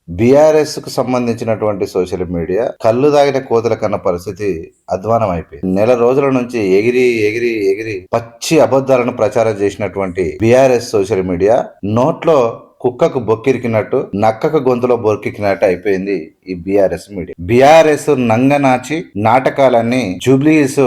BRS కు సంబంధించినటువంటి social media కళ్ళు దాగిన కోతల కన్న పరిస్థితి అధ్వానం అయిపోయింది. నెల రోజుల నుంచి ఎగిరి ఎగిరి ఎగిరి పచ్చి అబద్ధాలను ప్రచారం చేసినటువంటి బీఆర్ఎస్ సోషల్ మీడియా నోట్లో కుక్కకు బొక్కిరికినట్టు నక్కకు గొంతులో బొక్కిరికినట్టు అయిపోయింది ఈ బీఆర్ఎస్ మీడియా. బీఆర్ఎస్ నంగనాచి నాటకాలన్నీ జూబ్లీస్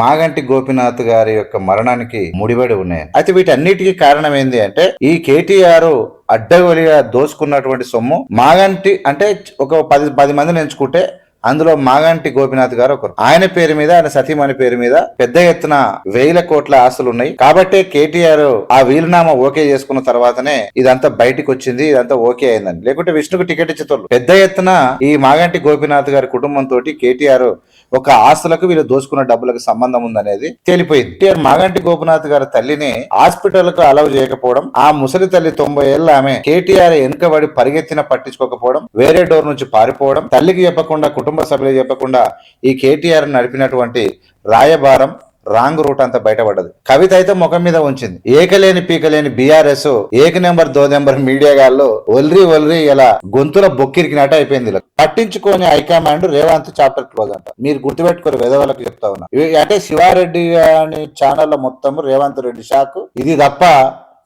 మాగంటి గోపీనాథ్ గారి యొక్క మరణానికి ముడిపడి ఉన్నాయి. అయితే వీటన్నిటికీ కారణం ఏంది అంటే ఈ కేటీఆర్ అడ్డగోలిగా దోసుకున్నటువంటి సొమ్ము. మాగంటి అంటే ఒక 10 మందిని ఎంచుకుంటే అందులో మాగంటి గోపీనాథ్ గారు ఒకరు. ఆయన పేరు మీద, ఆయన సతీమణి పేరు మీద పెద్ద ఎత్తున 1000 కోట్ల ఆస్తులు ఉన్నాయి. కాబట్టే కేటీఆర్ ఆ వీలునామా ఓకే చేసుకున్న తర్వాతనే ఇదంతా బయటకు వచ్చింది, ఇదంతా ఓకే అయిందని. లేకుంటే విష్ణుకు టికెట్ ఇచ్చేతోళ్ళు పెద్ద ఎత్తున ఈ మాగంటి గోపీనాథ్ గారి కుటుంబంతో కేటీఆర్ ఒక ఆస్తులకు వీళ్ళు దోచుకున్న డబ్బులకు సంబంధం ఉందనేది తేలిపోయింది. మాగంటి గోపీనాథ్ గారి తల్లిని హాస్పిటల్ కు అలౌ చేయకపోవడం, ఆ ముసలి తల్లి 90 ఏళ్ల ఆమె కేటీఆర్ వెనుకబడి పరిగెత్తిన పట్టించుకోకపోవడం, వేరే డోర్ నుంచి పారిపోవడం, తల్లికి చెప్పకుండా కుటుంబ సభ్యులు చెప్పకుండా ఈ కేటీఆర్ నడిపినటువంటి రాయబారం రాంగ్ రూట్ అంతా బయటపడ్డది. కవిత అయితే ముఖం మీద ఉంచింది. ఏకలేని పీకలేని బీఆర్ఎస్ ఏక నెంబర్ 2 నెంబర్ మీడియా గాళ్ళు ఒల్రి ఇలా గొంతుల బొక్కిరికినట్టు అయిపోయింది. పట్టించుకొని హైకమాండ్ రేవంత్ చాప్టర్ క్లోజ్ అంట. మీరు గుర్తుపెట్టుకోరు, వేదవాళ్ళకి చెప్తా ఉన్నా. అంటే శివారెడ్డి అని ఛానల్ మొత్తం రేవంత్ రెడ్డి షాక్, ఇది తప్ప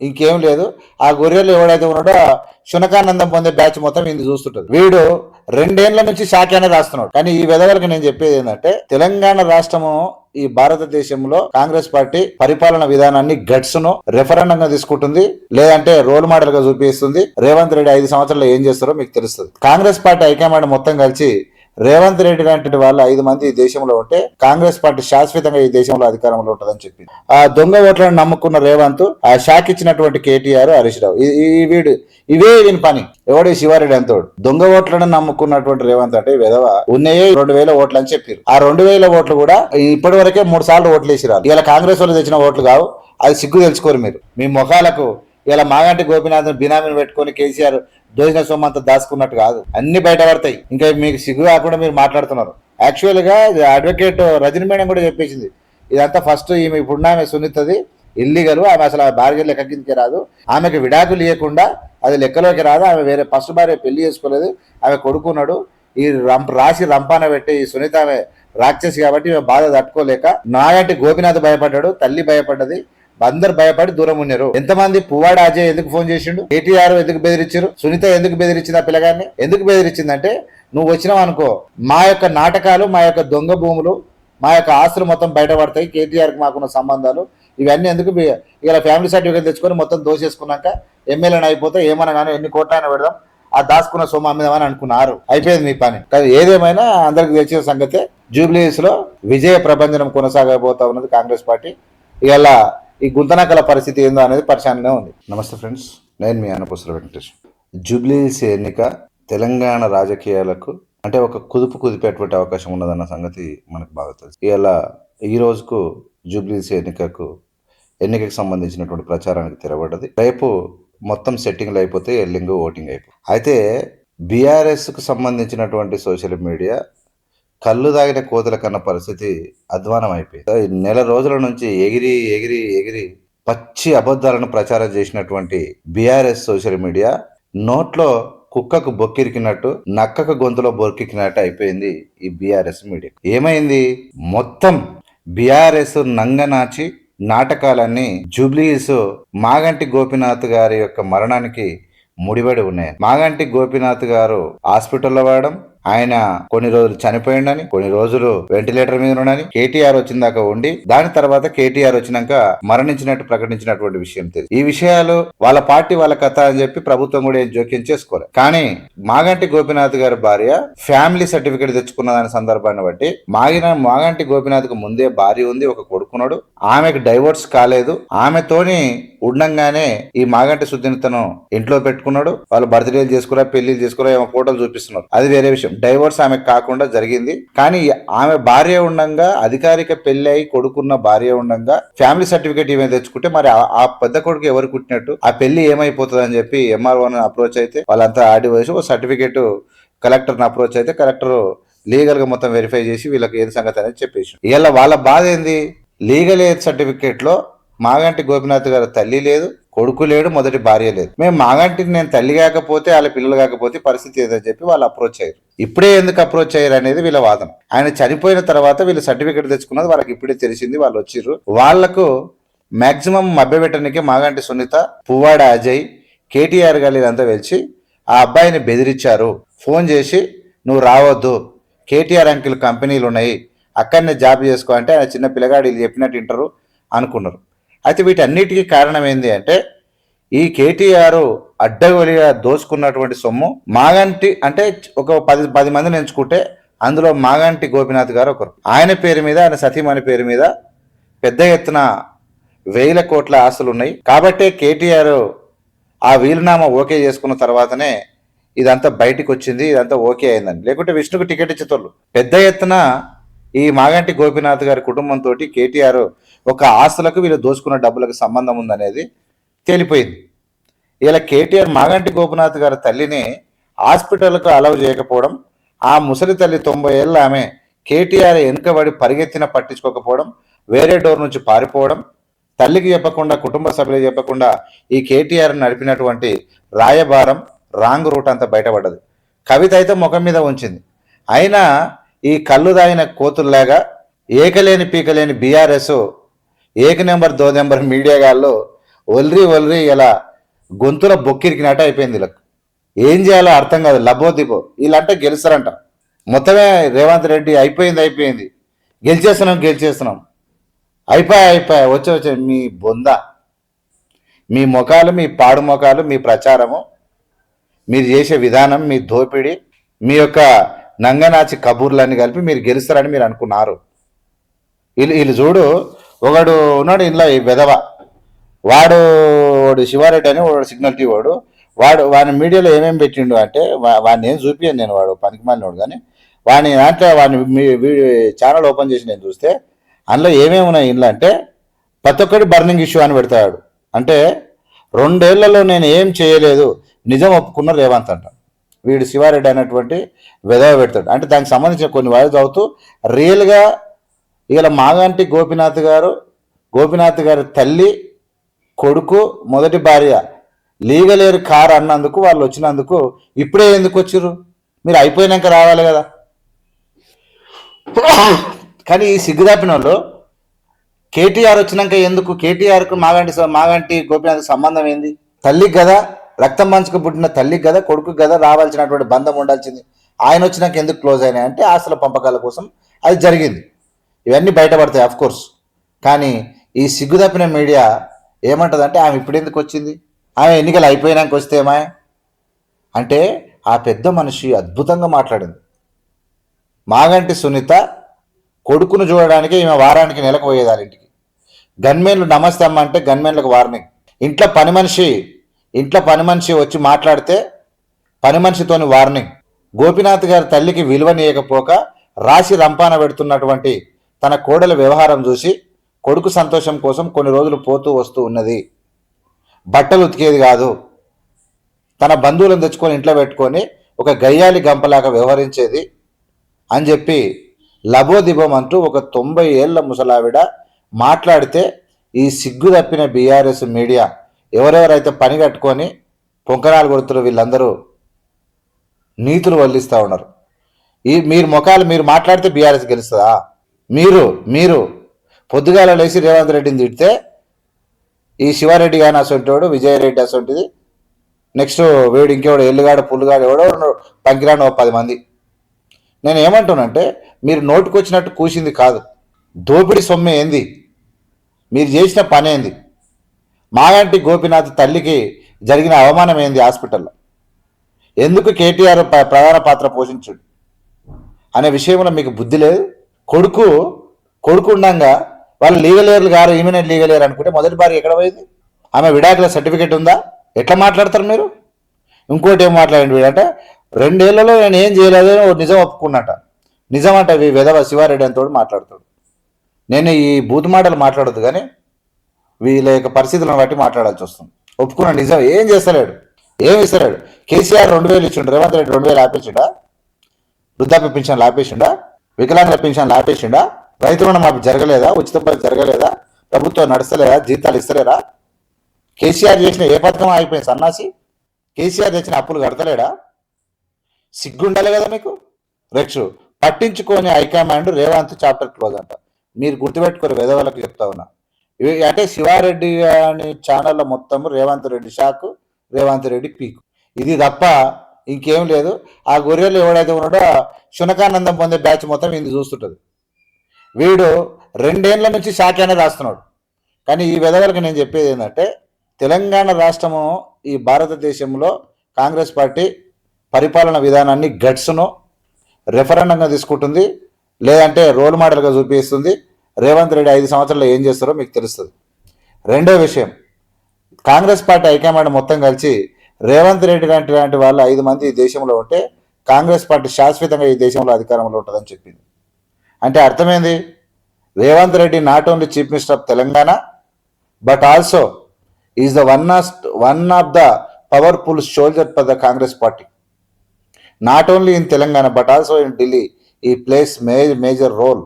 ఇంకేం లేదు. ఆ గొర్రెలు ఎవడైతే ఉన్నాడో శునకానందం పొందే బ్యాచ్ మొత్తం ఇది చూస్తుంటది. వీడు 2 ఏళ్ల నుంచి షాక్ అనేది రాస్తున్నాడు. కానీ ఈ వెదవలకు నేను చెప్పేది ఏంటంటే, తెలంగాణ రాష్ట్రము ఈ భారతదేశంలో కాంగ్రెస్ పార్టీ పరిపాలన విధానాన్ని గట్స్ ను రెఫరెండంగా తీసుకుంటుంది, లేదంటే రోల్ మోడల్ గా చూపిస్తుంది. రేవంత్ రెడ్డి 5 సంవత్సరాల్లో ఏం చేస్తారో మీకు తెలుస్తుంది. కాంగ్రెస్ పార్టీ హైకమాండ్ మొత్తం కలిసి రేవంత్ రెడ్డి లాంటి వాళ్ళు 5 మంది ఈ దేశంలో ఉంటే కాంగ్రెస్ పార్టీ శాశ్వతంగా ఈ దేశంలో అధికారంలో ఉంటుందని చెప్పింది. ఆ దొంగ ఓట్లను నమ్ముకున్న రేవంత్ ఆ షాక్ ఇచ్చినటువంటి కేటీఆర్, హరీష్ రావు, ఇవే వీని పని. ఎవడు శివారెడ్డి అంతోడు దొంగ ఓట్లను నమ్ముకున్నటువంటి రేవంత్ అంటే విధవ ఉన్నాయే 2000 ఓట్లు అని చెప్పారు. ఆ 2000 ఓట్లు కూడా ఇప్పటి వరకే 3 సార్లు ఓట్లు వేసిరారు. ఇలా కాంగ్రెస్ వాళ్ళు తెచ్చిన ఓట్లు కావు. అది సిగ్గు తెలుసుకోరు మీరు. మీ ముఖాలకు ఇలా మాగంటి గోపీనాథ్ బినామీని పెట్టుకుని కేసీఆర్ దోసిన సొమ్ము అంతా దాచుకున్నట్టు కాదు, అన్ని బయటపడతాయి. ఇంకా మీకు సిగ్గు కాకుండా మీరు మాట్లాడుతున్నారు. యాక్చువల్ గా అడ్వకేట్ రజనీ మేడం కూడా చెప్పేసింది, ఇదంతా ఫస్ట్ ఈమె ఇప్పుడు ఆమె సున్నితది ఇల్లీగల్, ఆమె అసలు భార్య లెక్క కిందకి రాదు, ఆమెకు విడాకులు ఇవ్వకుండా అది లెక్కలోకి రాదు, ఆమె వేరే ఫస్ట్ భార్య పెళ్లి చేసుకోలేదు, ఆమె కొడుకున్నాడు. ఈ రాసి రంపాన పెట్టి ఈ సునీత ఆమె రాక్షసి కాబట్టి ఈమె బాధ తట్టుకోలేక నాగంటి గోపీనాథ్ భయపడ్డాడు, తల్లి భయపడ్డది, అందరు భయపడి దూరం ఉన్నారు. ఎంతమంది పువ్వాడ అజయ్ ఎందుకు ఫోన్ చేసిండు, కేటీఆర్ ఎందుకు బెదిరించారు, సునీత ఎందుకు బెదిరించింది, ఆ పిల్లగాన్ని ఎందుకు బెదిరించిందంటే, నువ్వు వచ్చినావు అనుకో మా యొక్క నాటకాలు, మా యొక్క దొంగ భూములు, మా యొక్క ఆస్తులు మొత్తం బయటపడతాయి, కేటీఆర్కి మాకున్న సంబంధాలు ఇవన్నీ ఎందుకు, ఇలా ఫ్యామిలీ సర్టిఫికేట్ తెచ్చుకొని మొత్తం దోసేసుకున్నాక ఎమ్మెల్యేని అయిపోతే ఏమన్నా కానీ ఎన్ని కోట్లైనా పెడదాం, ఆ దాచుకున్న సొమ్ము అమ్మేదామని అనుకున్నారు. అయిపోయింది మీ పని. కానీ ఏదేమైనా అందరికి తెలిసిన సంగతే, జూబ్లీస్ లో విజయ ప్రభంజనం కొనసాగబోతా ఉన్నది కాంగ్రెస్ పార్టీ. ఇలా ఈ గుంతనకల పరిస్థితి ఏందో అనేది పరిశాననే ఉంది. నమస్తే ఫ్రెండ్స్, నేను మీ అనపుసర వెంకటేష్. జూబ్లీస్ ఎన్నిక తెలంగాణ రాజకీయాలకు అంటే ఒక కుదిపేటువంటి అవకాశం ఉన్నదన్న సంగతి మనకు బాగా తెలుసు. ఇలా ఈ రోజుకు జూబ్లీస్ ఎన్నికకు సంబంధించినటువంటి ప్రచారానికి తెరబడ్డది. రేపు మొత్తం సెట్టింగ్లు అయిపోతే ఎల్లింగ్ ఓటింగ్ అయిపోయి. అయితే బీఆర్ఎస్ కు సంబంధించినటువంటి సోషల్ మీడియా కళ్ళు దాగిన కోతల కన్న పరిస్థితి అధ్వానం అయిపోయింది. నెల రోజుల నుంచి ఎగిరి ఎగిరి ఎగిరి పచ్చి అబద్ధాలను ప్రచారం చేసినటువంటి బీఆర్ఎస్ సోషల్ మీడియా నోట్లో కుక్కకు బొక్కిరికినట్టు నక్కకు గొంతులో బొక్కిరికినట్టు అయిపోయింది ఈ బీఆర్ఎస్ మీడియా. ఏమైంది, మొత్తం బీఆర్ఎస్ నంగనాచి నాటకాలన్నీ జూబ్లీస్ మాగంటి గోపీనాథ్ గారి యొక్క మరణానికి ముడిపడి ఉన్నాయి. మాగంటి గోపీనాథ్ గారు హాస్పిటల్లో వాడడం, ఆయన కొన్ని రోజులు చనిపోయిండని, కొన్ని రోజులు వెంటిలేటర్ మీద ఉండని, కేటీఆర్ వచ్చిందాకా ఉండి దాని తర్వాత కేటీఆర్ వచ్చినాక మరణించినట్టు ప్రకటించినటువంటి విషయం తెలుసు. ఈ విషయాలు వాళ్ళ పార్టీ వాళ్ళ కథ అని చెప్పి ప్రభుత్వం కూడా ఏం జోక్యం చేసుకోలేదు. కానీ మాగంటి గోపీనాథ్ గారి భార్య ఫ్యామిలీ సర్టిఫికేట్ తెచ్చుకున్న దాని సందర్భాన్ని బట్టి మాగంటి గోపీనాథ్ కు ముందే భార్య ఉంది, ఒక కొడుకున్నాడు, ఆమెకు డైవోర్స్ కాలేదు, ఆమెతోని ఉండంగానే ఈ మాగంటి సుద్దినితను ఇంట్లో పెట్టుకున్నాడు. వాళ్ళు బర్త్డేలు చేసుకురా, పెళ్లిళ్ళు చేసుకురా, ఏమో ఫోటోలు చూపిస్తున్నారు, అది వేరే విషయం. డైవోర్స్ ఆమెకు కాకుండా జరిగింది. కానీ ఆమె భార్య ఉండంగా, అధికారిక పెళ్లి అయి కొడుకున్న భార్య ఉండంగా ఫ్యామిలీ సర్టిఫికేట్ ఏమైనా తెచ్చుకుంటే మరి ఆ పెద్ద కొడుకు ఎవరు కుట్టినట్టు, ఆ పెళ్లి ఏమైపోతుంది అని చెప్పి ఎంఆర్ఓని అప్రోచ్ అయితే వాళ్ళంతా ఆడి వేసి ఒక సర్టిఫికేట్ కలెక్టర్ని అప్రోచ్ అయితే కలెక్టర్ లీగల్ గా మొత్తం వెరిఫై చేసి వీళ్ళకి ఏది సంగతి అనేది చెప్పేసి, ఇలా వాళ్ళ బాధ ఏంది, లీగల్ ఎయిత్ సర్టిఫికేట్ లో మాగంటి గోపీనాథ్ గారి తల్లి లేదు, కొడుకు లేడు, మొదటి భార్య లేదు. మేము మాగంటికి నేను తల్లి కాకపోతే వాళ్ళ పిల్లలు కాకపోతే పరిస్థితి ఏదని చెప్పి వాళ్ళు అప్రోచ్ అయ్యారు. ఇప్పుడే ఎందుకు అప్రోచ్ అయ్యారు అనేది వీళ్ళ వాదన. ఆయన చనిపోయిన తర్వాత వీళ్ళు సర్టిఫికేట్ తెచ్చుకున్నది వాళ్ళకి ఇప్పుడే తెలిసింది. వాళ్ళు వచ్చిర్రు. వాళ్లకు మాక్సిమం మభ్యపెట్టడానికి మాగంటి సునీత, పువ్వాడ అజయ్, కేటీఆర్ గారు ఇదంతా వెలిచి ఆ అబ్బాయిని బెదిరించారు. ఫోన్ చేసి నువ్వు రావద్దు, కేటీఆర్ అంకిల్ కంపెనీలు ఉన్నాయి, అక్కడనే జాబ్ చేసుకో అంటే ఆయన చిన్న పిల్లగాడు వీళ్ళు చెప్పినట్టు వింటారు అనుకున్నారు. అయితే వీటన్నిటికీ కారణం ఏంటి అంటే ఈ కేటీఆర్ అడ్డగోలిగా దోచుకున్నటువంటి సొమ్ము. మాగంటి అంటే ఒక 10 మందిని ఎంచుకుంటే అందులో మాగంటి గోపినాథ్ గారు ఒకరు. ఆయన పేరు మీద, ఆయన సతీమణి పేరు మీద పెద్ద ఎత్తున 1000 కోట్ల ఆస్తులు ఉన్నాయి. కాబట్టే కేటీఆర్ ఆ వీలునామా ఓకే చేసుకున్న తర్వాతనే ఇదంతా బయటికి వచ్చింది, ఇదంతా ఓకే అయిందని. లేకుంటే విష్ణుకు టికెట్ ఇచ్చేతోళ్ళు. పెద్ద ఎత్తున ఈ మాగంటి గోపినాథ్ గారి కుటుంబంతో కేటీఆర్ ఒక ఆస్తులకు వీళ్ళు దోచుకున్న డబ్బులకు సంబంధం ఉందనేది తేలిపోయింది. ఇలా కేటీఆర్ మాగంటి గోపినాథ్ గారి తల్లిని హాస్పిటల్కు అలౌ చేయకపోవడం, ఆ ముసలి తల్లి 90 ఏళ్ళ ఆమె కేటీఆర్ వెనుకబడి పరిగెత్తిన పట్టించుకోకపోవడం, వేరే డోర్ నుంచి పారిపోవడం, తల్లికి చెప్పకుండా కుటుంబ సభ్యులకు చెప్పకుండా ఈ కేటీఆర్ నడిపినటువంటి రాయబారం రాంగ్ రూట్ అంతా బయటపడ్డది. కవిత అయితే ముఖం మీద ఉంచింది. అయినా ఈ కళ్ళు దాగిన కోతుల్లాగా ఏకలేని పీకలేని బీఆర్ఎస్ ఏక నెంబర్ 2 నెంబర్ మీడియా గాళ్ళు ఒల్రి ఇలా గొంతుల బొక్కిరికినట్టు అయిపోయింది. వీళ్ళకు ఏం చేయాలో అర్థం కాదు. లబోదిబో వీళ్ళంటే గెలుస్తారంట. మొత్తమే రేవంత్ రెడ్డి అయిపోయింది, గెలిచేస్తున్నాం అయిపోయా వచ్చే మీ బొంద, మీ ముఖాలు, మీ పాడు ముఖాలు, మీ ప్రచారము, మీరు చేసే విధానం, మీ దోపిడీ, మీ యొక్క నంగనాచి కబూర్లన్నీ కలిపి మీరు గెలుస్తారని మీరు అనుకున్నారు. వీళ్ళు చూడు, ఒకడు ఉన్నాడు ఇంట్లో ఈ వెధవ, వాడు శివారెడ్డి అని వాడు సిగ్నల్ టీ వాడిని మీడియాలో ఏమేమి పెట్టిండు అంటే వాడిని ఏం చూపించాను నేను, వాడు పనికి మాలినోడు. కానీ వాడిని దాంట్లో ఛానల్ ఓపెన్ చేసి నేను చూస్తే అందులో ఏమేమి ఉన్నాయి ఇంట్లో అంటే ప్రతి ఒక్కటి బర్నింగ్ ఇష్యూ అని పెడతాడు. అంటే 2 ఏళ్లలో నేను ఏం చేయలేదు, నిజం ఒప్పుకున్న రేవంత్ అంట. వీడు శివారెడ్డి అనేటువంటి వెధవ పెడతాడు. అంటే దానికి సంబంధించిన కొన్ని వాయిస్ అవుతూ రియల్గా ఇలా మాగంటి గోపినాథ్ గారి తల్లి, కొడుకు, మొదటి భార్య లీగల్ ఎయిర్ కార్ అన్నందుకు వాళ్ళు వచ్చినందుకు ఇప్పుడే ఎందుకు వచ్చిర్రు? మీరు అయిపోయినాక రావాలి కదా. కానీ ఈ సిగ్గుదాపిన వాళ్ళు కేటీఆర్ వచ్చినాక ఎందుకు? కేటీఆర్కు మాగంటి గోపినాథ్కి సంబంధం ఏంది? తల్లికి కదా, రక్తం మంచుకు పుట్టిన తల్లికి కదా, కొడుకు కదా రావాల్సినటువంటి బంధం ఉండాల్సింది. ఆయన వచ్చినాక ఎందుకు క్లోజ్ అయినాయి అంటే ఆస్తుల పంపకాల కోసం అది జరిగింది. ఇవన్నీ బయటపడతాయి ఆఫ్ కోర్స్. కానీ ఈ సిగ్గుదప్పిన మీడియా ఏమంటుందంటే ఆమె ఇప్పుడు ఎందుకు వచ్చింది, ఆమె ఎన్నికలు అయిపోయినాక వస్తేమా అంటే ఆ పెద్ద మనిషి అద్భుతంగా మాట్లాడింది. మాగంటి సునీత కొడుకును చూడడానికి ఈమె వారానికి నెలకు పోయేదారు ఇంటికి. గన్మెన్లు నమస్తే అమ్మ అంటే గన్మెన్లకు వార్నింగ్. ఇంట్లో పని మనిషి వచ్చి మాట్లాడితే పని మనిషితోని వార్నింగ్. గోపినాథ్ గారి తల్లికి విలువనీయకపోక రాసి రంపాన పెడుతున్నటువంటి తన కోడల వ్యవహారం చూసి కొడుకు సంతోషం కోసం కొన్ని రోజులు పోతూ వస్తూ ఉన్నది. బట్టలు ఉతికేది కాదు, తన బంధువులను తెచ్చుకొని ఇంట్లో పెట్టుకొని ఒక గయ్యాలి గంపలాగా వ్యవహరించేది అని చెప్పి లబోదిబం అంటూ ఒక 90 ఏళ్ల ముసలావిడ మాట్లాడితే ఈ సిగ్గు తప్పిన బీఆర్ఎస్ మీడియా ఎవరెవరైతే పని కట్టుకొని పొంకనాలు కొడుతున్నారు వీళ్ళందరూ నీతులు వల్లిస్తూ ఉన్నారు. మీరు మాట్లాడితే బీఆర్ఎస్ గెలుస్తుందా? మీరు పొద్దుగాల లేచి రేవంత్ రెడ్డిని తిడితే ఈ శివారెడ్డి కానీ అసొంటోడు, విజయరెడ్డి అసొంటిది, నెక్స్ట్ వీడు ఇంకెవడు ఎల్లుగాడు పుల్లుగాడు ఎవడో పంకిరాను 10 మంది. నేను ఏమంటున్నానంటే మీరు నోటుకొచ్చినట్టు కూసింది కాదు, దోపిడి సొమ్మె ఏంది, మీరు చేసిన పని ఏంది, మాగంటి గోపినాథ్ తల్లికి జరిగిన అవమానం ఏంది, హాస్పిటల్లో ఎందుకు కేటీఆర్ ప్రధాన పాత్ర పోషించుడు అనే విషయంలో మీకు బుద్ధి లేదు. కొడుకు ఉండగా వాళ్ళు లీగల్ ఎయిర్లు గారు ఇమీడియట్ లీగల్ ఎయిర్ అనుకుంటే మొదటి భార్య ఎక్కడ పోయింది? ఆమె విడాకుల సర్టిఫికేట్ ఉందా? ఎట్లా మాట్లాడతారు మీరు? ఇంకోటి ఏం మాట్లాడండి వీడంటే 2 ఏళ్లలో నేను ఏం చేయలేదు నిజం ఒప్పుకున్నట. నిజం అంటే వెధవ శివారెడ్డి అంతోడు మాట్లాడుతాడు. నేను ఈ బూత్ మాటలు మాట్లాడద్దు కానీ వీళ్ళ యొక్క పరిస్థితులను బట్టి మాట్లాడాల్సి వస్తుంది. ఒప్పుకున్న నిజం ఏం చేస్తలేడు, ఏం ఇస్తలేడు. కేసీఆర్ 2000 ఇచ్చిండు, రేవంత్ రెడ్డి 2000 ఆపేసిండా? వృద్ధాప్య పింఛన్లు ఆపేసిండా? వికలాంగుల పింఛన్లు ఆపేసిండా? రైతు రుణం మాకు జరగలేదా? ఉచిత బస్సు జరగలేదా? ప్రభుత్వం నడుస్తలేదా? జీతాలు ఇస్తలేరా? కేసీఆర్ చేసిన ఏ పథకం అయిపోయింది సన్నాసి? కేసీఆర్ తెచ్చిన అప్పులు కడతలేడా? సిగ్గుండాలి కదా మీకు. రెక్స్ పట్టించుకొని హైకమాండ్ రేవంత్ చాప్టర్ క్లోజ్ అంట. మీరు గుర్తుపెట్టుకోరు, వెదవలకు చెప్తా ఉన్నా. ఇవి అంటే శివారెడ్డి అని ఛానల్లో మొత్తం రేవంత్ రెడ్డి షాకు, రేవంత్ రెడ్డి పీకు, ఇది తప్ప ఇంకేం లేదు. ఆ గొర్రెలు ఎవడైతే ఉన్నాడో శునకానందం పొందే బ్యాచ్ మొత్తం ఇది చూస్తుంటుంది. వీడు 2 ఏళ్ల నుంచి షాక్ రాస్తున్నాడు. కానీ ఈ వెదవలకు నేను చెప్పేది ఏంటంటే, తెలంగాణ రాష్ట్రము ఈ భారతదేశంలో కాంగ్రెస్ పార్టీ పరిపాలన విధానాన్ని గట్స్ను రెఫరెండంగా తీసుకుంటుంది, లేదంటే రోల్ మోడల్గా చూపిస్తుంది. రేవంత్ రెడ్డి 5 సంవత్సరాల్లో ఏం చేస్తారో మీకు తెలుస్తుంది. రెండో విషయం, కాంగ్రెస్ పార్టీ హైకమాండ్ మొత్తం కలిసి రేవంత్ రెడ్డి లాంటి వాళ్ళు 5 మంది ఈ దేశంలో ఉంటే కాంగ్రెస్ పార్టీ శాశ్వతంగా ఈ దేశంలో అధికారంలో ఉంటుందని చెప్పింది. అంటే అర్థమైంది, Revanth Reddy not only chief minister of Telangana but also is the one of the powerful soldier for the Congress party. Not only in Telangana but also in Delhi ఈ ప్లేస్ మేజర్ రోల్.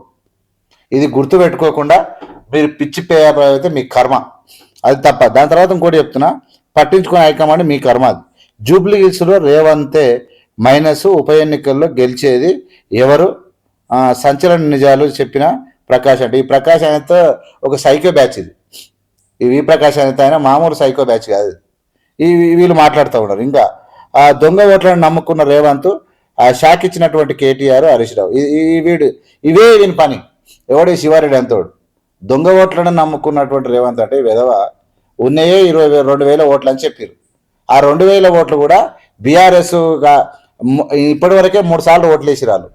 ఇది గుర్తుపెట్టుకోకుండా మీరు పిచ్చి అయితే మీ కర్మ, అది తప్ప. దాని తర్వాత ఇంకోటి చెప్తున్నా, పట్టించుకునే హైకమాండ్ మీ కర్మ. అది జూబ్లీ హిల్స్లో రేవంతే మైనస్, ఉప ఎన్నికల్లో గెలిచేది ఎవరు? సంచలన నిజాలు చెప్పిన ప్రకాష్ అంటే, ఈ ప్రకాష్ ఆయనతో ఒక సైకో బ్యాచ్ ఇది. ఈ ప్రకాష్ అయితే ఆయన మామూలు సైకో బ్యాచ్ కాదు. వీళ్ళు మాట్లాడుతూ ఉన్నారు. ఇంకా ఆ దొంగ ఓట్లను నమ్ముకున్న రేవంత్, ఆ షాక్ ఇచ్చినటువంటి కేటీఆర్, హరీష్ రావు, ఇవే వీని పని. ఎవడే శివారెడ్డి అంతోడు దొంగ ఓట్లను నమ్ముకున్నటువంటి రేవంత్ అంటే విధవ ఉన్నాయే 22,000 ఓట్లు అని చెప్పారు. ఆ 2,000 ఓట్లు కూడా బీఆర్ఎస్గా ఇప్పటి వరకే 3 సార్లు ఓట్లు వేసిరాలు.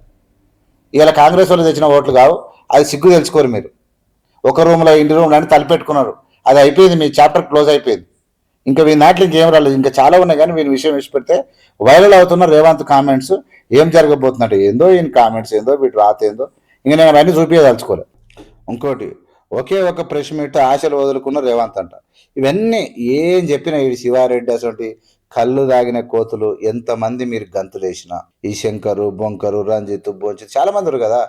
ఇలా కాంగ్రెస్ వాళ్ళు తెచ్చిన ఓట్లు కావు. అది సిగ్గు తెలుసుకోరు మీరు. ఒక రూమ్లో ఇంటి రూమ్లో అని తలపెట్టుకున్నారు. అది అయిపోయింది, మీ చాప్టర్ క్లోజ్ అయిపోయింది. ఇంకా వీని నాట్లు ఇంకేం రాలేదు. ఇంకా చాలా ఉన్నాయి, కానీ వీని విషయం విడిచిపెడితే వైరల్ అవుతున్న రేవంత్ కామెంట్స్ ఏం జరగబోతున్నట్టు ఏందో, ఈయన కామెంట్స్ ఏందో, వీటి రాత ఏందో, ఇంకా నేను అవన్నీ చూపించదలుచుకోలే. ఇంకోటి, ఒకే ఒక ప్రెస్ మీట్ ఆశలు వదులుకున్న రేవంత్ అంట. ఇవన్నీ ఏం చెప్పినా ఈ శివారెడ్డి అసలు కళ్ళు దాగిన కోతులు ఎంతమంది మీరు గంతులు వేసిన, ఈ శంకరు, బొంకరు, రంజిత్, బోంచిత్ చాలా మంది కదా,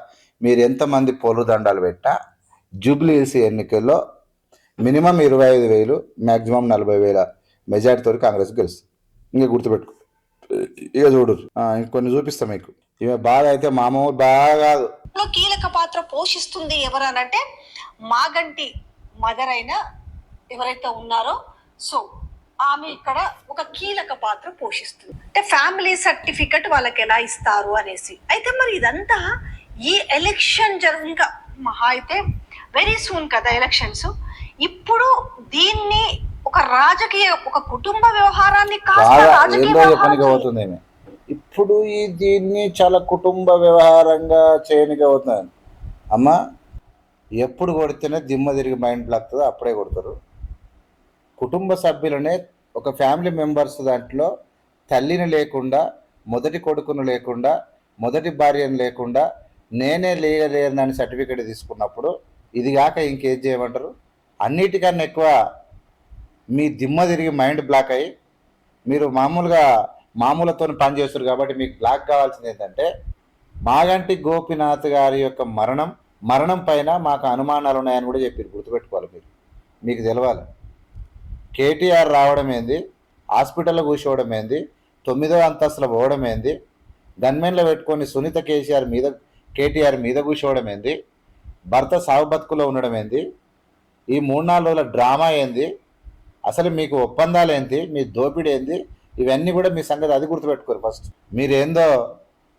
మీరు ఎంతమంది పొలు దండాలు పెట్టినా జూబ్లీ హిల్స్ ఎన్నికల్లో మినిమం 25,000 మ్యాక్సిమం 40,000 మెజార్టీతో కాంగ్రెస్ గెలుస్తుంది. ఇంకా గుర్తుపెట్టుకో. ఇక చూడు, ఇంకొన్ని చూపిస్తా మీకు. ఇవి బాగా అయితే మామూలు బాగా కాదు. కీలక పాత్ర పోషిస్తుంది ఎవరనంటే మాగంటి మదర్ అయిన ఎవరైతే ఉన్నారో, సో ఆమె ఇక్కడ ఒక కీలక పాత్ర పోషిస్తుంది. అంటే ఫ్యామిలీ సర్టిఫికెట్ వాళ్ళకి ఎలా ఇస్తారు అనేసి. అయితే మరి ఇదంతా ఈ ఎలక్షన్ ఇంకా మహా అయితే వెరీ సూన్ కదా ఎలక్షన్స్. ఇప్పుడు దీన్ని ఒక రాజకీయ, ఒక కుటుంబ వ్యవహారాన్ని ఇప్పుడు దీన్ని చాలా కుటుంబ వ్యవహారంగా చేయనిగా అవుతుంది. అమ్మ ఎప్పుడు కొడితేనే దిమ్మ తిరిగి మైండ్ బ్లాక్ అప్పుడే కొడతారు. కుటుంబ సభ్యులనే ఒక ఫ్యామిలీ మెంబర్స్ దాంట్లో తల్లిని లేకుండా, మొదటి కొడుకును లేకుండా, మొదటి భార్యను లేకుండా నేనే లేదని సర్టిఫికేట్ తీసుకున్నప్పుడు ఇది కాక ఇంకేం చేయమంటారు? అన్నిటికన్నా ఎక్కువ మీ దిమ్మ తిరిగి మైండ్ బ్లాక్ అయ్యి మీరు మామూలతో పనిచేస్తారు. కాబట్టి మీకు బ్లాక్ కావాల్సింది ఏంటంటే, మాగంటి గోపీనాథ్ గారి యొక్క మరణం పైన మాకు అనుమానాలు ఉన్నాయని కూడా చెప్పారు. గుర్తుపెట్టుకోవాలి, మీకు తెలవాలి. కేటీఆర్ రావడం ఏంది, హాస్పిటల్లో కూర్చోవడం ఏంది, 9వ అంతస్తులో పోవడం ఏంది, గన్మెన్లో పెట్టుకొని సునీత కేటీఆర్ మీద కూర్చోవడం ఏంది, భర్త సాగు బతుకులో ఉండడం ఏంది, ఈ 3-4 రోజుల డ్రామా ఏంది, అసలు మీకు ఒప్పందాలు ఏంటి, మీ దోపిడీ ఏంది, ఇవన్నీ కూడా మీ సంగతి అది గుర్తుపెట్టుకోరు. ఫస్ట్ మీరేందో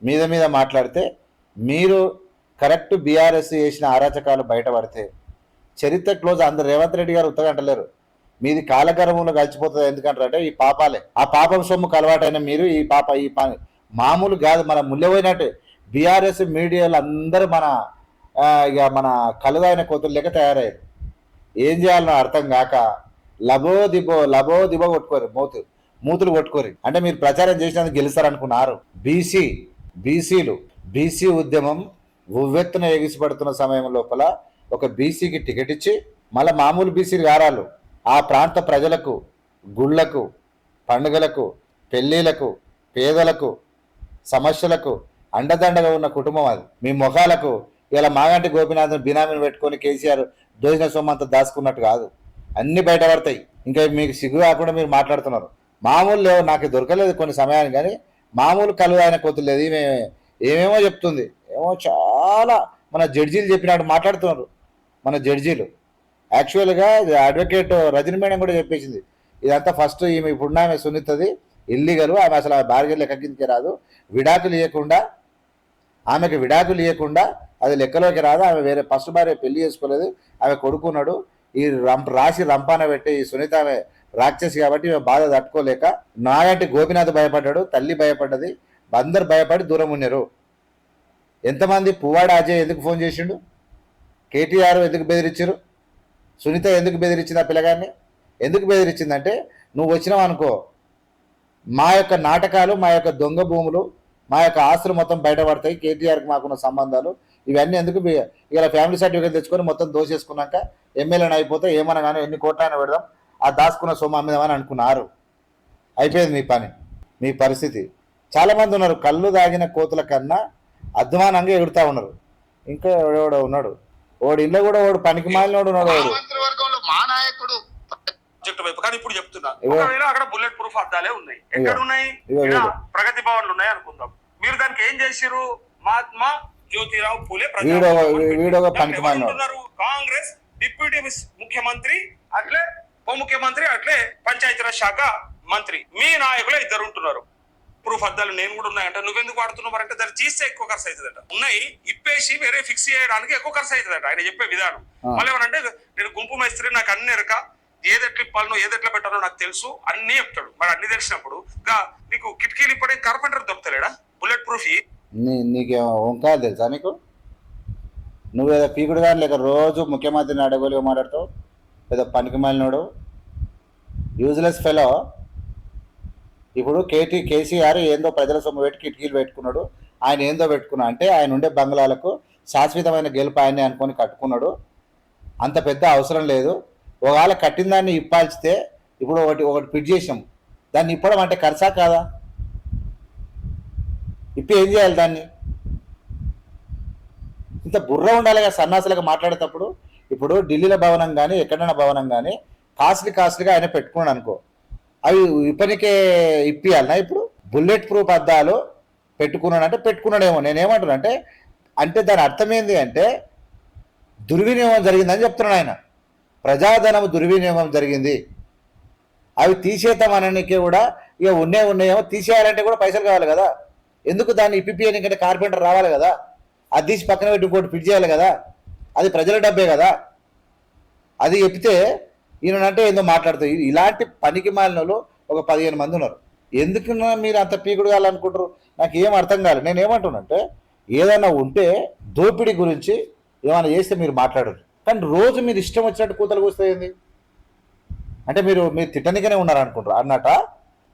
మీద మాట్లాడితే, మీరు కరెక్ట్ బీఆర్ఎస్ చేసిన అరాచకాలు బయటపడితే చరిత్ర క్లోజ్. అందరు రేవంత్ రెడ్డి గారు ఉత్తగంటలేరు. మీది కాలగర్భంలో కలిసిపోతుంది. ఎందుకంటారంటే ఈ పాపాలే, ఆ పాపం సొమ్ముకు అలవాటైన మీరు ఈ మామూలు కాదు. మన ముళ్ళపోయినట్టు బీఆర్ఎస్ మీడియాలో అందరూ మన కలుదైన కోతులు లెక్క తయారయ్యారు. ఏం చేయాలనో అర్థం కాక లబో దిబో కొట్టుకోరు, మూతులు కొట్టుకోరు. అంటే మీరు ప్రచారం చేసినందుకు గెలుస్తారనుకున్నారు. బీసీ ఉద్యమం ఉవ్వెత్తున ఎగిసిపడుతున్న సమయం లోపల ఒక బీసీకి టికెట్ ఇచ్చి మళ్ళీ మామూలు బీసీలు గారాలు ఆ ప్రాంత ప్రజలకు, గుళ్లకు, పండుగలకు, పెళ్లిళ్లకు, పేదలకు, సమస్యలకు అండదండగా ఉన్న కుటుంబం అది. మీ మొఖాలకు ఇలా మాగంటి గోపీనాథ్ బినామీని పెట్టుకొని కేసీఆర్ దోసిన సొమ్మంతా దాచుకున్నట్టు కాదు. అన్ని బయటపడతాయి. ఇంకా మీకు సిగ్గు కాకుండా మీరు మాట్లాడుతున్నారు. మామూలు లేవు, నాకు దొరకలేదు కొన్ని సమయానికి, కానీ మామూలు కళ్ళు ఆయన కోతులు లేదు. ఈమె ఏమేమో చెప్తుంది, ఏమో చాలా మన జడ్జీలు చెప్పినట్టు మాట్లాడుతున్నారు మన జడ్జీలు. యాక్చువల్గా అడ్వకేట్ రజనీ మేడం కూడా చెప్పేసింది, ఇదంతా ఫస్ట్ ఈమె ఇప్పుడున్న ఆమె సునీతది ఇల్లీగల్, ఆమె అసలు భార్య లెక్క కిందకి రాదు, విడాకులు ఇవ్వకుండా ఆమెకు విడాకులు ఇవ్వకుండా అది లెక్కలోకి రాదు. ఆమె వేరే ఫస్ట్ భార్య పెళ్లి చేసుకోలేదు, ఆమె కొడుకున్నాడు. ఈ రాసి రంపాన పెట్టే ఈ సునీత ఆమె రాక్షసి కాబట్టి ఈమె బాధ తట్టుకోలేక నాగంటి గోపినాథ్ భయపడ్డాడు, తల్లి భయపడ్డది, అందరు భయపడి దూరం ఉన్నారు. ఎంతమంది పువ్వాడ అజయ్ ఎందుకు ఫోన్ చేసిండు, కేటీఆర్ ఎందుకు బెదిరించారు, సునీత ఎందుకు బెదిరించింది, ఆ పిల్లగాన్ని ఎందుకు బెదిరించిందంటే, నువ్వు వచ్చినావు అనుకో మా యొక్క నాటకాలు, మా యొక్క దొంగ భూములు, మా యొక్క ఆస్తులు మొత్తం బయటపడతాయి, కేటీఆర్కి మాకున్న సంబంధాలు ఇవన్నీ ఎందుకు, ఇలా ఫ్యామిలీ సర్టిఫికేట్ తెచ్చుకొని మొత్తం దోసేసుకున్నాక ఎమ్మెల్యేని అయిపోతే ఏమన్నా కానీ ఎన్ని కోట్లైనా పెడదాం, ఆ దాచుకున్న సొమ్ము అమ్మేదామని అనుకున్నారు. అయిపోయింది మీ పని, మీ పరిస్థితి. చాలామంది ఉన్నారు కళ్ళు దాగిన కోతుల కన్నా అధ్వానంగా ఎగురుతా ఉన్నారు. ఇంకా ఎవడెవడో ఉన్నాడు, వాడు ఇళ్ళ కూడా వాడు పనికి మాలినోడు ఉన్నాడు. వాడు మంత్రివర్గంలో మా నాయకుడు వైపు కానీ ఇప్పుడు చెప్తున్నా, ఒకవేళ అక్కడ బుల్లెట్ ప్రూఫ్ అద్దాలే ఉన్నాయి, ఎక్కడ ఉన్నాయి, ప్రగతి భవన్లు ఉన్నాయి అనుకుందాం. మీరు దానికి ఏం చేసిరు, మహాత్మా జ్యోతిరావు పూలే పనికిమాలినోడు కాంగ్రెస్ డిప్యూటీ ముఖ్యమంత్రి, అట్లే ఉప ముఖ్యమంత్రి, అట్లే పంచాయతీరాజ్ శాఖ మంత్రి, మీ నాయకులే ఇద్దరు ఉంటున్నారు. ప్రూఫ్ అద్దాలు నేను కూడా ఉన్నాయంటే నువ్వెందుకు వాడుతున్నావు అంటే దాన్ని తీస్తే ఎక్కువ ఖర్చు అవుతుందట, ఉన్నాయి ఇప్పేసి వేరే ఫిక్స్ చేయడానికి ఎక్కువ ఖర్చు అవుతుందట ఆయన చెప్పే విధానం. మళ్ళీ ఏమనంటే నేను గుంపు మేస్త్రి, నాకు అన్ని ఎరక, ఏదెట్లా ఇప్పాలనో ఏదెట్లా పెట్టాలో నాకు తెలుసు అన్ని చెప్తాడు. మరి అన్ని తెలిసినప్పుడు నీకు కిటికీలు ఇప్పటికే కార్పెంటర్ దొరుకుతలేడా బుల్లెట్ ప్రూఫ్? నీకేమో వంకాయలు తెలుసా నీకు? నువ్వేదో పీకుడు కానీ లేక రోజు ముఖ్యమంత్రిని అడగోలుగా మాట్లాడతావు, ఏదో పనికి మాలినోడు, యూజ్లెస్ ఫెలో. ఇప్పుడు కేసీఆర్ ఏందో ప్రజల సొమ్ము పెట్టి కిటికీలు పెట్టుకున్నాడు, ఆయన ఏందో పెట్టుకున్నా అంటే ఆయన ఉండే బంగ్లాలకు శాశ్వతమైన గెలుపు ఆయన్ని అనుకొని కట్టుకున్నాడు. అంత పెద్ద అవసరం లేదు. ఒకవేళ కట్టిన దాన్ని ఇప్పాల్చితే ఇప్పుడు ఒకటి ఫిట్ చేసాం, దాన్ని ఇప్పడం అంటే ఖర్చా కాదా? ఇప్పి ఏం చేయాలి దాన్ని? ఇంత బుర్ర ఉండాలి కదా సన్నాసులుగా మాట్లాడేటప్పుడు. ఇప్పుడు ఢిల్లీలో భవనం కానీ ఎక్కడైనా భవనం కానీ కాస్ట్లీగా ఆయన పెట్టుకున్నాడు అనుకో, అవి ఇప్పటికే ఇప్పియాలనా? ఇప్పుడు బుల్లెట్ ప్రూఫ్ అద్దాలు పెట్టుకున్నాడంటే పెట్టుకున్నాడేమో. నేనేమంటున్నా అంటే దాని అర్థం ఏంది అంటే దుర్వినియోగం జరిగిందని చెప్తున్నాడు ఆయన. ప్రజాధనం దుర్వినియోగం జరిగింది, అవి తీసేద్దామనకే కూడా ఇక ఉన్నాయేమో, తీసేయాలంటే కూడా పైసలు కావాలి కదా. ఎందుకు దాన్ని ఇప్పిపియనికంటే కార్పెంటర్ రావాలి కదా, అది తీసి పక్కన పెట్టి ఇంకోటి ఫిట్ చేయాలి కదా, అది ప్రజల డబ్బే కదా. అది చెప్తే ఈయనంటే ఏందో మాట్లాడుతూ ఇలాంటి పనికి మాలినలు ఒక 15 మంది ఉన్నారు. ఎందుకు మీరు అంత పీకుడు కావాలనుకుంటారు? నాకు ఏం అర్థం కాలేదు. నేనేమంటున్నానంటే ఏదైనా ఉంటే దోపిడీ గురించి ఏమైనా చేస్తే మీరు మాట్లాడరు, కానీ రోజు మీరు ఇష్టం వచ్చినట్టు కూతలు కూస్తాయింది అంటే మీరు తిట్టనికనే ఉన్నారనుకుంటారు అన్నట.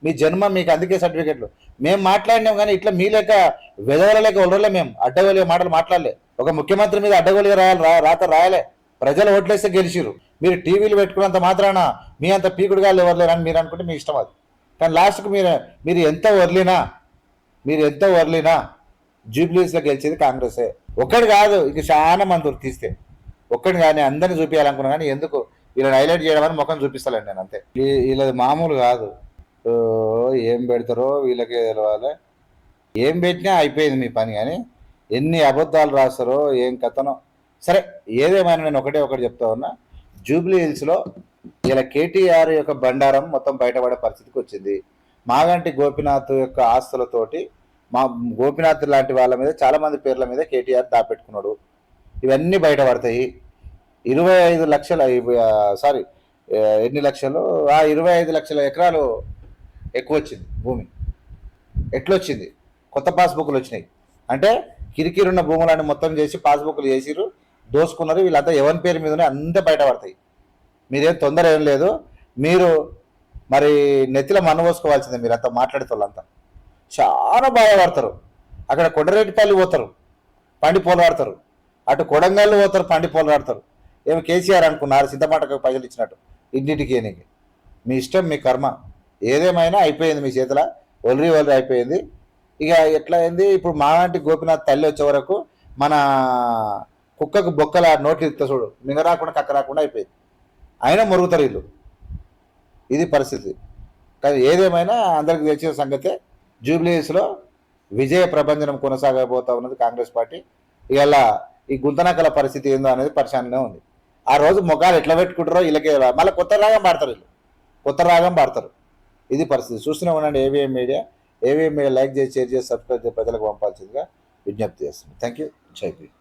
మీ జన్మ మీకు అందుకే సర్టిఫికెట్లు. మేము మాట్లాడినాం కానీ ఇట్లా మీ లెక్క వెదవల లెక్క ఒళ్ళలే, మేము అడ్డగోలిగా మాటలు మాట్లాడలే. ఒక ముఖ్యమంత్రి మీద అడ్డగోలిగా రాత రాయలే. ప్రజలు ఓట్లేస్తే గెలిచిరు. మీరు టీవీలు పెట్టుకున్నంత మాత్రాన మీ అంత పీకుడుగా ఎవరు లేరని మీరు అనుకుంటే మీ ఇష్టం అది. కానీ లాస్ట్కు మీరు ఎంత వర్లినా జూబ్లీస్లో గెలిచేది కాంగ్రెసే. ఒక్కటి కాదు, ఇక చాలా మంది తీస్తే ఒక్కటి కానీ అందరిని చూపించాలనుకున్నా, కానీ ఎందుకు వీళ్ళని హైలైట్ చేయడం అని ముఖం చూపిస్తానండి నేను అంతే. వీళ్ళది మామూలు కాదు. ఏం పెడతారో వీళ్ళకే తెలవాలి. ఏం పెట్టినా అయిపోయింది మీ పని. కానీ ఎన్ని అబద్ధాలు రాస్తారో ఏం కథనో. సరే ఏదేమైనా నేను ఒకటి చెప్తా ఉన్నా, జూబ్లీ హిల్స్లో ఇలా కేటీఆర్ యొక్క బండారం మొత్తం బయటపడే పరిస్థితికి వచ్చింది. మాగంటి గోపినాథ్ యొక్క ఆస్తులతోటి మా గోపినాథ్ లాంటి వాళ్ళ మీద చాలామంది పేర్ల మీద కేటీఆర్ దాపెట్టుకున్నాడు. ఇవన్నీ బయటపడతాయి. 25 లక్షల ఎన్ని లక్షలు 25 లక్షల ఎకరాలు ఎక్కువ వచ్చింది భూమి. ఎట్లొచ్చింది? కొత్త పాస్బుక్లు వచ్చినాయి. అంటే కిరికిరున్న భూములను మొత్తం చేసి పాస్బుక్లు చేసిరు, దోసుకున్నారు. వీళ్ళంతా ఎవరి పేరు మీదనే అంతా బయటపడతాయి. మీరేం తొందర ఏం లేదు. మీరు మరి నెత్తిలో మన్నపోసుకోవాల్సిందే. మీరు అంతా మాట్లాడితే వాళ్ళంతా చాలా బాధపడతారు. అక్కడ కొండరెడ్డిపల్లి పోతారు, పండి పోలాడతారు. అటు కొడంగల్లు పోతారు, పండి పోలాడతారు. ఏమి కేసీఆర్ అనుకున్నారు సింతమాటకు పైసలు ఇచ్చినట్టు ఇంటింటికి ఏనికి. మీ ఇష్టం, మీ కర్మ. ఏదేమైనా అయిపోయింది మీ చేతిలో, ఒలరి అయిపోయింది. ఇక ఎట్లా అయింది ఇప్పుడు మాలాంటి గోపినాథ్ తల్లి వచ్చే వరకు మన కుక్కకు బొక్కల నోట్లు ఇస్తా చూడు, మింగ రాకుండా కక్క రాకుండా అయిపోయింది. అయినా మురుగుతారు వీళ్ళు. ఇది పరిస్థితి. కానీ ఏదేమైనా అందరికి తెలిసిన సంగతే, జూబ్లీహిల్స్లో విజయ ప్రభంజనం కొనసాగబోతా ఉన్నది కాంగ్రెస్ పార్టీ. ఇవాళ ఈ గుంతనకల పరిస్థితి ఏందో అనేది పరిశాననే ఉంది. ఆ రోజు మొగాలు ఎట్లా పెట్టుకుంటారో వీళ్ళకే మళ్ళీ కొత్త రాగం పాడతారు వీళ్ళు, కొత్త రాగం పాడతారు. ఇది పరిస్థితి. చూస్తూనే ఉండండి AVM media. AVM media like చేసి, షేర్ చేసి, సబ్స్క్రైబ్ చేసి ప్రజలకు పంపాల్సిందిగా విజ్ఞప్తి చేస్తుంది. Thank you. జై భీమ్.